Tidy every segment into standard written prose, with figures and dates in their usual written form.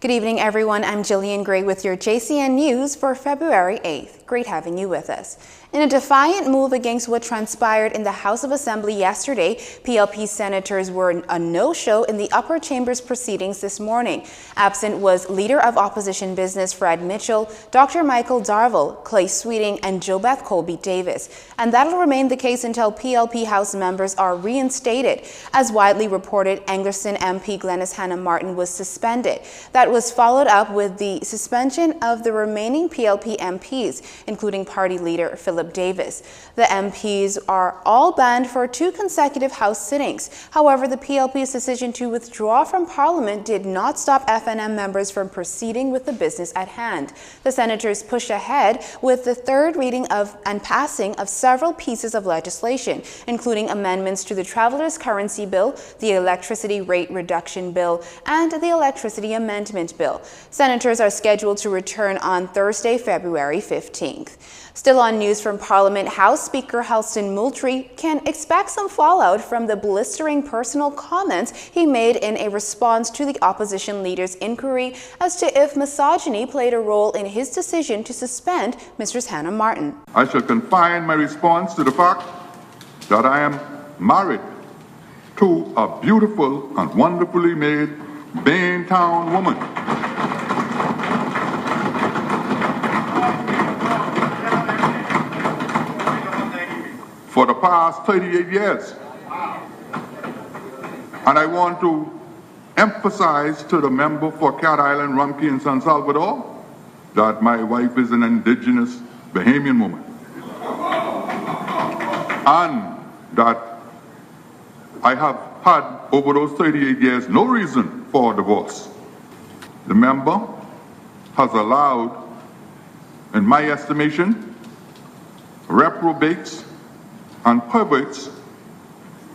Good evening, everyone. I'm Jillian Gray with your JCN News for February 8th. Great having you with us. In a defiant move against what transpired in the House of Assembly yesterday, PLP senators were a no-show in the upper chamber's proceedings this morning. Absent was Leader of Opposition Business Fred Mitchell, Dr. Michael Darville, Clay Sweeting, and JoBeth Colby Davis. And that'll remain the case until PLP House members are reinstated. As widely reported, Angerson MP Glenys Hannah Martin was suspended. That was followed up with the suspension of the remaining PLP MPs, including party leader Philip Davis. The MPs are all banned for 2 consecutive House sittings. However, the PLP's decision to withdraw from Parliament did not stop FNM members from proceeding with the business at hand. The senators pushed ahead with the third reading and passing of several pieces of legislation, including amendments to the Travelers Currency Bill, the Electricity Rate Reduction Bill, and the Electricity Amendment Bill. Senators are scheduled to return on Thursday, February 15th. Still on news from Parliament, House Speaker Halston Moultrie can expect some fallout from the blistering personal comments he made in a response to the opposition leader's inquiry as to if misogyny played a role in his decision to suspend Mistress Hannah Martin. I shall confine my response to the fact that I am married to a beautiful and wonderfully made Baintown woman. For the past 38 years. And I want to emphasize to the member for Cat Island, Rumpke, and San Salvador that my wife is an indigenous Bahamian woman. And that I have had, over those 38 years, no reason for divorce. The member has allowed, in my estimation, reprobates and perverts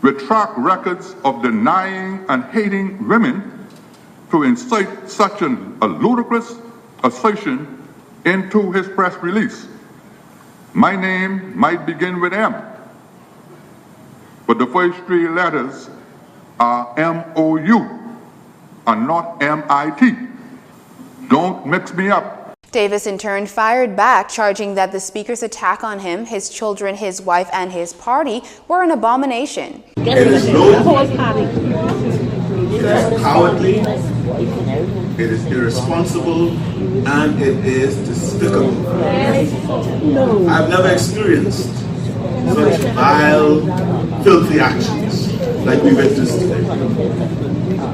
with track records of denying and hating women to incite such a ludicrous assertion into his press release. My name might begin with M, but the first 3 letters are M-O-U and not M-I-T. Don't mix me up. Davis in turn fired back, charging that the speaker's attack on him, his children, his wife, and his party were an abomination. It is low, it is cowardly, it is irresponsible, and it is despicable. I've never experienced such vile, filthy actions like we witnessed today.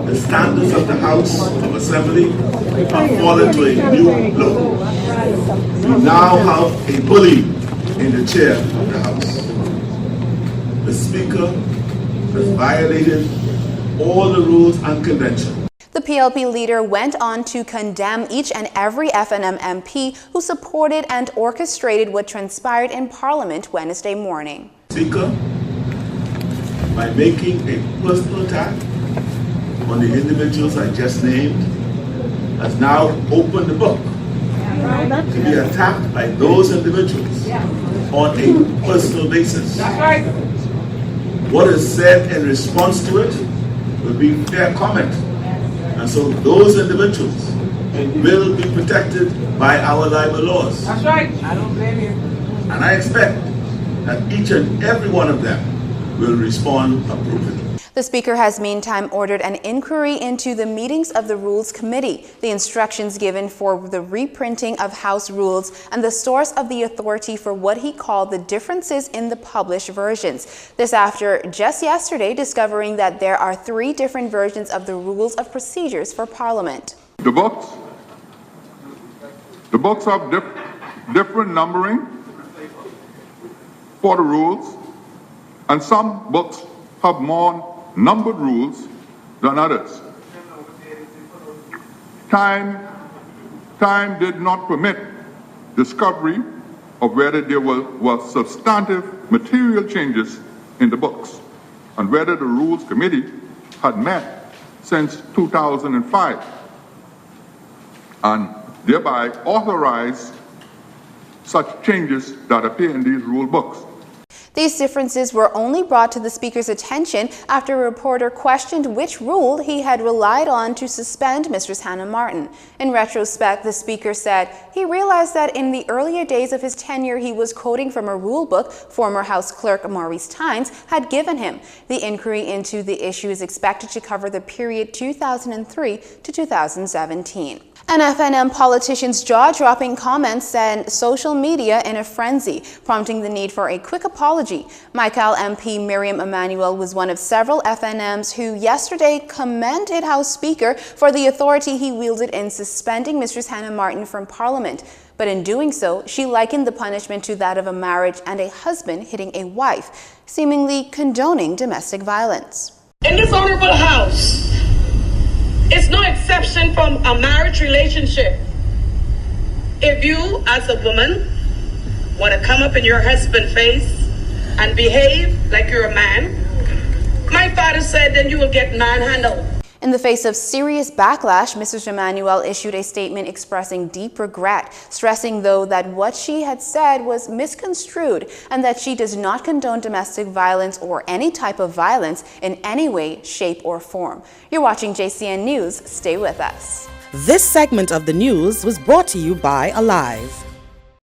The standards of the House of Assembly have fallen to a new low. We now have a bully in the chair of the House. The Speaker has violated all the rules and conventions. The PLP leader went on to condemn each and every FNM MP who supported and orchestrated what transpired in Parliament Wednesday morning. Speaker, by making a personal attack on the individuals I just named, has now opened the book to be attacked by those individuals on a personal basis. What is said in response to it will be fair comment, and so those individuals will be protected by our libel laws. That's right. I don't blame you. And I expect that each and every one of them will respond appropriately. The Speaker has meantime ordered an inquiry into the meetings of the Rules Committee, the instructions given for the reprinting of House rules, and the source of the authority for what he called the differences in the published versions. This after just yesterday discovering that there are 3 different versions of the Rules of Procedures for Parliament. The books have different numbering for the rules, and some books have more numbered rules than others. Time did not permit discovery of whether there were substantive material changes in the books and whether the Rules Committee had met since 2005 and thereby authorized such changes that appear in these rule books. These differences were only brought to the Speaker's attention after a reporter questioned which rule he had relied on to suspend Mistress Hannah Martin. In retrospect, the Speaker said he realized that in the earlier days of his tenure, he was quoting from a rule book former House Clerk Maurice Tynes had given him. The inquiry into the issue is expected to cover the period 2003 to 2017. And FNM politicians' jaw-dropping comments sent social media in a frenzy, prompting the need for a quick apology. Michael MP Miriam Emanuel was one of several FNMs who yesterday commended House Speaker for the authority he wielded in suspending Mistress Hannah Martin from Parliament. But in doing so, she likened the punishment to that of a marriage and a husband hitting a wife, seemingly condoning domestic violence. In this honorable House, it's no exception from a marriage relationship. If you, as a woman, want to come up in your husband's face and behave like you're a man, my father said then you will get manhandled. In the face of serious backlash, Mrs. Emanuel issued a statement expressing deep regret, stressing, though, that what she had said was misconstrued and that she does not condone domestic violence or any type of violence in any way, shape, or form. You're watching JCN News. Stay with us. This segment of the news was brought to you by Alive.